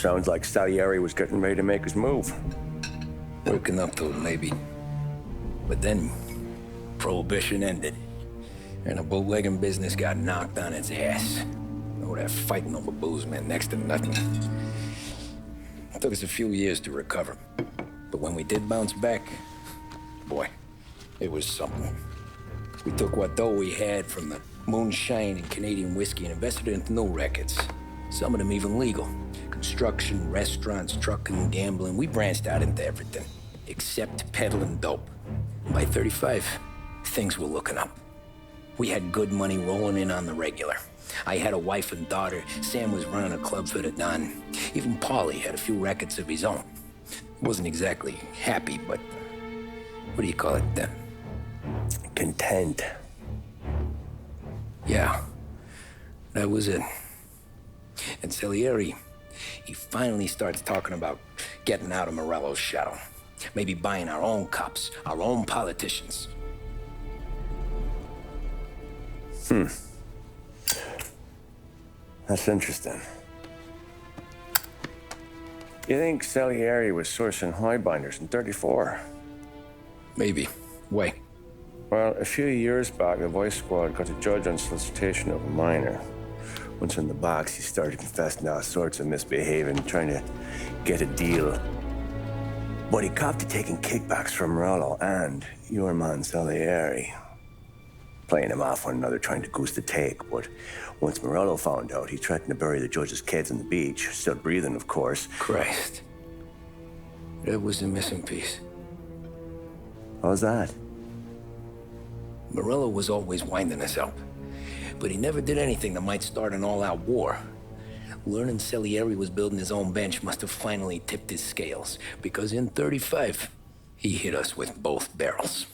Sounds like Salieri was getting ready to make his move. Working up to it, maybe. But then, Prohibition ended, and the bootlegging business got knocked on its ass. Oh, that fighting over booze meant next to nothing. It took us a few years to recover. But when we did bounce back, boy, it was something. We took what dough we had from the moonshine and Canadian whiskey and invested it into new records. Some of them even legal. Construction, restaurants, trucking, gambling. We branched out into everything, except peddling dope. By 35, things were looking up. We had good money rolling in on the regular. I had a wife and daughter. Sam was running a club for the Don. Even Paulie had a few records of his own. Wasn't exactly happy, but what do you call it then? Content. Yeah, that was it. And Salieri, he finally starts talking about getting out of Morello's shadow. Maybe buying our own cops, our own politicians. That's interesting. You think Salieri was sourcing highbinders in 34? Maybe. Why? Well, a few years back, the Vice Squad got a judge on solicitation of a minor. Once in the box, he started confessing all sorts of misbehaving, trying to get a deal. But he copped to taking kickbacks from Morello and your man Salieri. Playing him off one another, trying to goose the take. But once Morello found out, he threatened to bury the judge's kids on the beach. Still breathing, of course. Christ. That was the missing piece. How's that? Morello was always winding us up. But he never did anything that might start an all-out war. Learning Salieri was building his own bench must have finally tipped his scales. Because in 35, he hit us with both barrels.